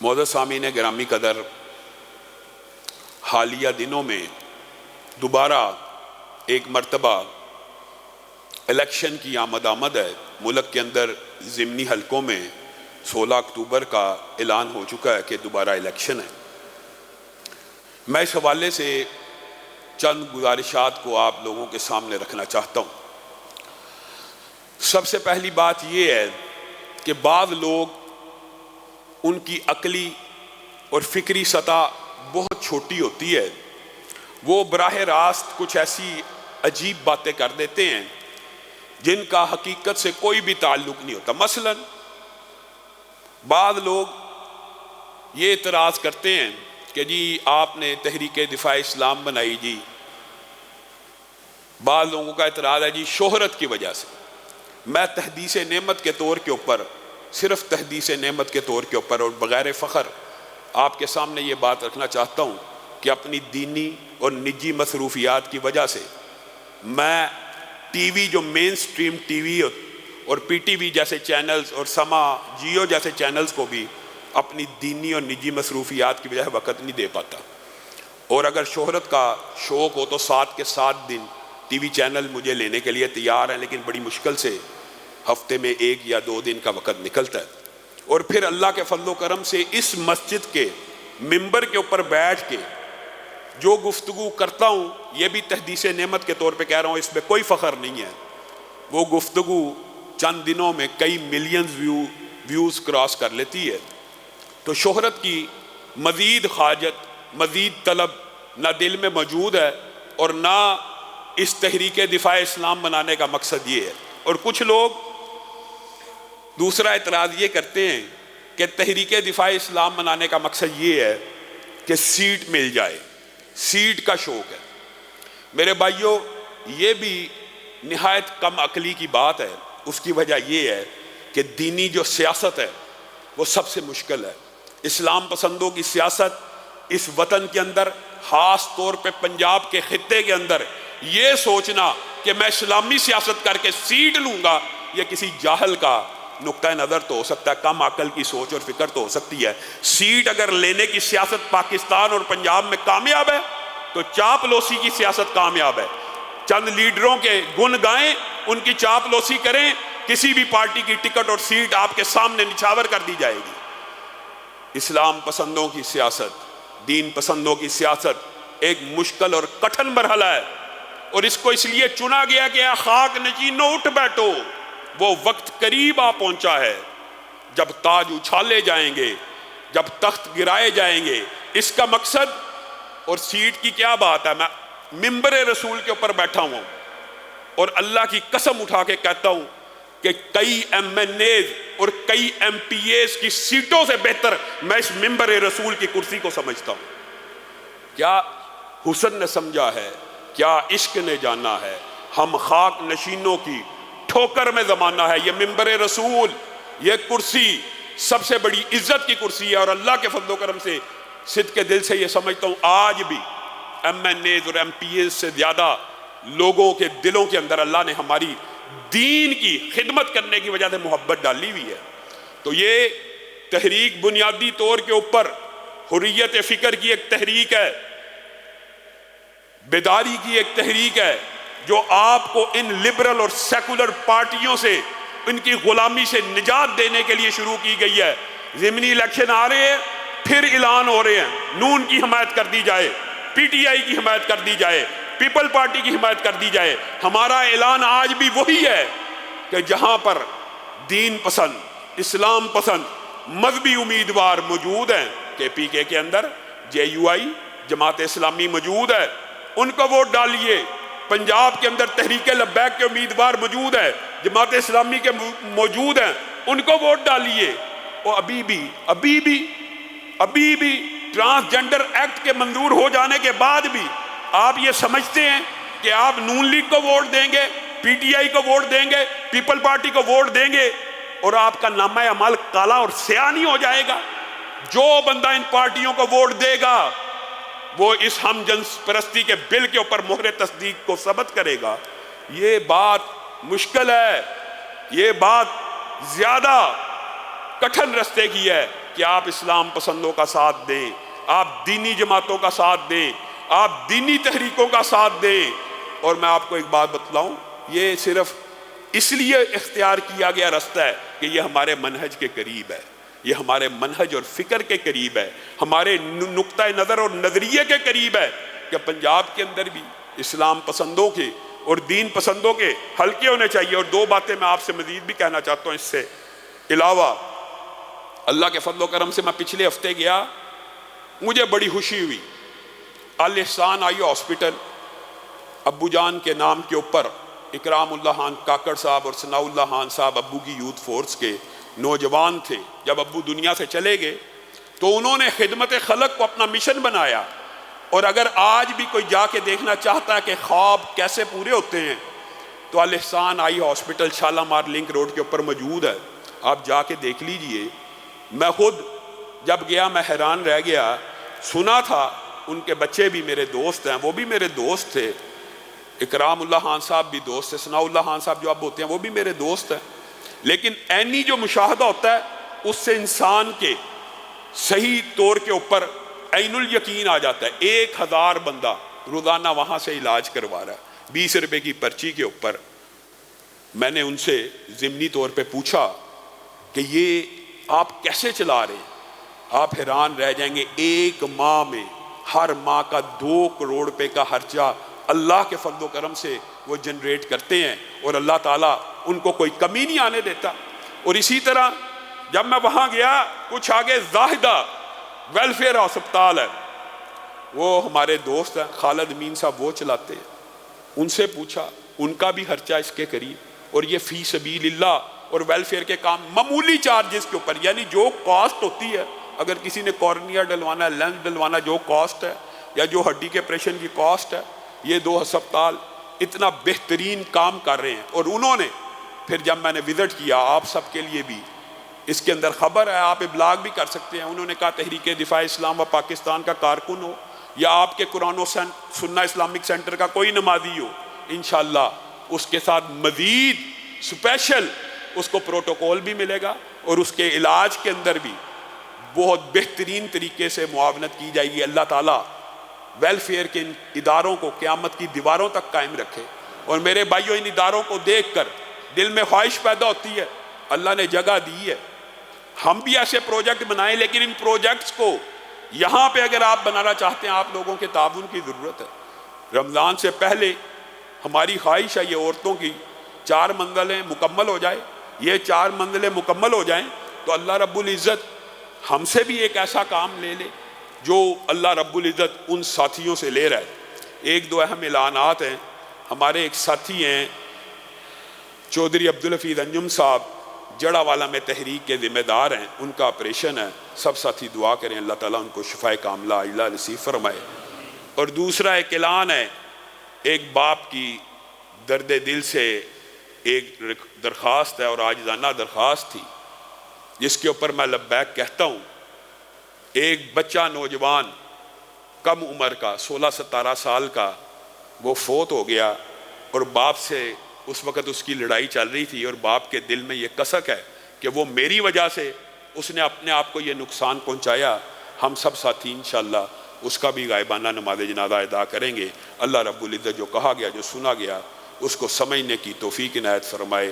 معزز سامعین گرامی قدر، حالیہ دنوں میں دوبارہ ایک مرتبہ الیکشن کی آمد ہے۔ ملک کے اندر ضمنی حلقوں میں 16 اکتوبر کا اعلان ہو چکا ہے کہ دوبارہ الیکشن ہے۔ میں اس حوالے سے چند گزارشات کو آپ لوگوں کے سامنے رکھنا چاہتا ہوں۔ سب سے پہلی بات یہ ہے کہ بعض لوگ ان کی عقلی اور فکری سطح بہت چھوٹی ہوتی ہے، وہ براہ راست کچھ ایسی عجیب باتیں کر دیتے ہیں جن کا حقیقت سے کوئی بھی تعلق نہیں ہوتا۔ مثلا بعض لوگ یہ اعتراض کرتے ہیں کہ جی آپ نے تحریک دفاع اسلام بنائی، جی بعض لوگوں کا اعتراض ہے جی شہرت کی وجہ سے۔ میں تحدیث نعمت کے طور کے اوپر، صرف تحدیث نعمت کے طور کے اوپر اور بغیر فخر آپ کے سامنے یہ بات رکھنا چاہتا ہوں کہ اپنی دینی اور نجی مصروفیات کی وجہ سے میں ٹی وی، جو مین سٹریم ٹی وی اور پی ٹی وی جیسے چینلز اور سما جیو جیسے چینلز کو بھی اپنی دینی اور نجی مصروفیات کی وجہ سے وقت نہیں دے پاتا، اور اگر شہرت کا شوق ہو تو 7 کے 7 دن ٹی وی چینل مجھے لینے کے لیے تیار ہیں، لیکن بڑی مشکل سے ہفتے میں 1 یا 2 دن کا وقت نکلتا ہے۔ اور پھر اللہ کے فضل و کرم سے اس مسجد کے ممبر کے اوپر بیٹھ کے جو گفتگو کرتا ہوں، یہ بھی تحدیث نعمت کے طور پہ کہہ رہا ہوں، اس میں کوئی فخر نہیں ہے، وہ گفتگو چند دنوں میں کئی ملینز ویوز کراس کر لیتی ہے۔ تو شہرت کی مزید حاجت، مزید طلب نہ دل میں موجود ہے اور نہ اس تحریک دفاع اسلام بنانے کا مقصد یہ ہے۔ اور کچھ لوگ دوسرا اعتراض یہ کرتے ہیں کہ تحریک دفاع اسلام بنانے کا مقصد یہ ہے کہ سیٹ مل جائے، سیٹ کا شوق ہے۔ میرے بھائیوں، یہ بھی نہایت کم عقلی کی بات ہے۔ اس کی وجہ یہ ہے کہ دینی جو سیاست ہے وہ سب سے مشکل ہے۔ اسلام پسندوں کی سیاست اس وطن کے اندر، خاص طور پہ پنجاب کے خطے کے اندر، یہ سوچنا کہ میں اسلامی سیاست کر کے سیٹ لوں گا، یہ کسی جاہل کا نقطہ نظر تو ہو سکتا ہے، کم عقل کی سوچ اور فکر تو ہو سکتی ہے۔ سیٹ اگر لینے کی سیاست پاکستان اور پنجاب میں کامیاب ہے تو چاپلوسی کی سیاست کامیاب ہے۔ چند لیڈروں کے گن گائیں، ان کی چاپلوسی کریں، کسی بھی پارٹی کی ٹکٹ اور سیٹ آپ کے سامنے نچھاور کر دی جائے گی۔ اسلام پسندوں کی سیاست، دین پسندوں کی سیاست ایک مشکل اور کٹھن مرحلہ ہے، اور اس کو اس لیے چنا گیا کہ خاک نشینوں اٹھ بیٹھو، وہ وقت قریب آ پہنچا ہے جب تاج اچھالے جائیں گے، جب تخت گرائے جائیں گے۔ اس کا مقصد اور سیٹ کی کیا بات ہے، میں ممبر رسول کے اوپر بیٹھا ہوں اور اللہ کی قسم اٹھا کے کہتا ہوں کہ کئی ایم این ایز اور کئی ایم پی ایز کی سیٹوں سے بہتر میں اس ممبر رسول کی کرسی کو سمجھتا ہوں۔ کیا حسن نے سمجھا ہے، کیا عشق نے جانا ہے، ہم خاک نشینوں کی ٹھوکر میں زمانہ ہے۔ یہ ممبر رسول، یہ کرسی سب سے بڑی عزت کی کرسی ہے، اور اللہ کے فضل و کرم سے صدق کے دل سے یہ سمجھتا ہوں آج بھی ایم این ایز اور ایم پی ایز سے زیادہ لوگوں کے دلوں کے اندر اللہ نے ہماری دین کی خدمت کرنے کی وجہ سے محبت ڈالی ہوئی ہے۔ تو یہ تحریک بنیادی طور کے اوپر حریت فکر کی ایک تحریک ہے، بیداری کی ایک تحریک ہے، جو آپ کو ان لبرل اور سیکولر پارٹیوں سے، ان کی غلامی سے نجات دینے کے لیے شروع کی گئی ہے۔ ضمنی الیکشن آ رہے ہیں، پھر اعلان ہو رہے ہیں، نون کی حمایت کر دی جائے، پی ٹی آئی کی حمایت کر دی جائے، پیپل پارٹی کی حمایت کر دی جائے۔ ہمارا اعلان آج بھی وہی ہے کہ جہاں پر دین پسند، اسلام پسند مذہبی امیدوار موجود ہیں، کے پی کے اندر جے یو آئی، جماعت اسلامی موجود ہے، ان کو ووٹ ڈالیے۔ پنجاب کے اندر تحریک لبیک کے امیدوار موجود ہیں، جماعت اسلامی کے موجود ہیں، ان کو ووٹ ڈالیے۔ اور ابھی بھی ٹرانسجنڈر ایکٹ کے منظور ہو جانے کے بعد بھی آپ یہ سمجھتے ہیں کہ آپ نون لیگ کو ووٹ دیں گے، پی ٹی آئی کو ووٹ دیں گے، پیپل پارٹی کو ووٹ دیں گے اور آپ کا نامہ اعمال کالا اور سیاہ نہیں ہو جائے گا؟ جو بندہ ان پارٹیوں کو ووٹ دے گا وہ اس ہم جنس پرستی کے بل کے اوپر مہر تصدیق کو ثبت کرے گا۔ یہ بات مشکل ہے، یہ بات زیادہ کٹھن رستے کی ہے کہ آپ اسلام پسندوں کا ساتھ دیں، آپ دینی جماعتوں کا ساتھ دیں، آپ دینی تحریکوں کا ساتھ دیں۔ اور میں آپ کو ایک بات بتلاؤں، یہ صرف اس لیے اختیار کیا گیا رستہ ہے کہ یہ ہمارے منہج کے قریب ہے، یہ ہمارے منہج اور فکر کے قریب ہے، ہمارے نقطہ نظر اور نظریے کے قریب ہے کہ پنجاب کے اندر بھی اسلام پسندوں کے اور دین پسندوں کے حلقے ہونے چاہیے۔ اور دو باتیں میں آپ سے مزید بھی کہنا چاہتا ہوں اس سے علاوہ۔ اللہ کے فضل و کرم سے میں پچھلے ہفتے گیا، مجھے بڑی خوشی ہوئی۔ الاحسان آئی ہاسپٹل، ابو جان کے نام کے اوپر اکرام اللہ خان کاکڑ صاحب اور ثناء اللہ خان صاحب ابو کی یوتھ فورس کے نوجوان تھے۔ جب ابو دنیا سے چلے گئے تو انہوں نے خدمت خلق کو اپنا مشن بنایا، اور اگر آج بھی کوئی جا کے دیکھنا چاہتا ہے کہ خواب کیسے پورے ہوتے ہیں تو الاحسان آئی ہاسپٹل شالامار لنک روڈ کے اوپر موجود ہے، آپ جا کے دیکھ لیجئے۔ میں خود جب گیا میں حیران رہ گیا، سنا تھا ان کے بچے بھی میرے دوست ہیں، وہ بھی میرے دوست تھے، اکرام اللہ خان صاحب بھی دوست ہیں، ثناء اللہ خان صاحب جو اب ہوتے ہیں وہ بھی میرے دوست ہیں، لیکن عینی جو مشاہدہ ہوتا ہے اس سے انسان کے صحیح طور کے اوپر عین الیقین آ جاتا ہے۔ 1000 بندہ روزانہ وہاں سے علاج کروا رہا ہے 20 روپے کی پرچی کے اوپر۔ میں نے ان سے ضمنی طور پہ پوچھا کہ یہ آپ کیسے چلا رہے ہیں؟ آپ حیران رہ جائیں گے، ایک ماہ میں ہر ماہ کا 2 کروڑ روپے کا خرچہ اللہ کے فضل و کرم سے وہ جنریٹ کرتے ہیں، اور اللہ تعالیٰ ان کو کوئی کمی نہیں آنے دیتا۔ اور اسی طرح جب میں وہاں گیا، کچھ آگے زاہدہ ویلفیئر ہسپتال ہے، وہ ہمارے دوست ہیں خالد امین صاحب، وہ چلاتے ہیں۔ ان سے پوچھا، ان کا بھی خرچہ اس کے قریب، اور یہ فی سبیل اللہ اور ویلفیئر کے کام معمولی چارجز کے اوپر، یعنی جو کاسٹ ہوتی ہے، اگر کسی نے کارنیا ڈلوانا ہے، لینس ڈلوانا، جو کاسٹ ہے، یا جو ہڈی کے آپریشن کی کاسٹ ہے، یہ 2 ہسپتال اتنا بہترین کام کر رہے ہیں۔ اور انہوں نے پھر جب میں نے وزٹ کیا، آپ سب کے لیے بھی اس کے اندر خبر ہے، آپ ابلاغ بھی کر سکتے ہیں، انہوں نے کہا تحریک دفاع اسلام و پاکستان کا کارکن ہو یا آپ کے قرآن و سنہ اسلامک سینٹر کا کوئی نمازی ہو، انشاءاللہ اس کے ساتھ مزید سپیشل اس کو پروٹوکول بھی ملے گا، اور اس کے علاج کے اندر بھی بہت بہترین طریقے سے معاونت کی جائے گی۔ اللہ تعالیٰ ویلفیئر کے ان اداروں کو قیامت کی دیواروں تک قائم رکھے۔ اور میرے بھائیوں، ان اداروں کو دیکھ کر دل میں خواہش پیدا ہوتی ہے، اللہ نے جگہ دی ہے، ہم بھی ایسے پروجیکٹ بنائیں، لیکن ان پروجیکٹس کو یہاں پہ اگر آپ بنانا چاہتے ہیں، آپ لوگوں کے تعاون کی ضرورت ہے۔ رمضان سے پہلے ہماری خواہش ہے یہ عورتوں کی 4 منزلیں مکمل ہو جائے، یہ 4 منزلیں مکمل ہو جائیں تو اللہ رب العزت ہم سے بھی ایک ایسا کام لے لے جو اللہ رب العزت ان ساتھیوں سے لے رہا ہے۔ 1-2 اہم اعلانات ہیں۔ ہمارے ایک ساتھی ہیں چودھری عبدالحفیظ انجم صاحب، جڑا والا میں تحریک کے ذمہ دار ہیں، ان کا آپریشن ہے، سب ساتھی دعا کریں اللہ تعالیٰ ان کو شفائے کاملہ عاجلہ نصیب فرمائے۔ اور دوسرا ایک اعلان ہے، ایک باپ کی درد دل سے ایک درخواست ہے، اور عاجزانہ درخواست تھی جس کے اوپر میں لبیک کہتا ہوں۔ ایک بچہ نوجوان کم عمر کا 16-17 سال کا وہ فوت ہو گیا، اور باپ سے اس وقت اس کی لڑائی چل رہی تھی، اور باپ کے دل میں یہ کسک ہے کہ وہ میری وجہ سے اس نے اپنے آپ کو یہ نقصان پہنچایا۔ ہم سب ساتھی انشاءاللہ اس کا بھی غائبانہ نماز جنازہ ادا کریں گے۔ اللہ رب العزت جو کہا گیا، جو سنا گیا، اس کو سمجھنے کی توفیق عنایت فرمائے۔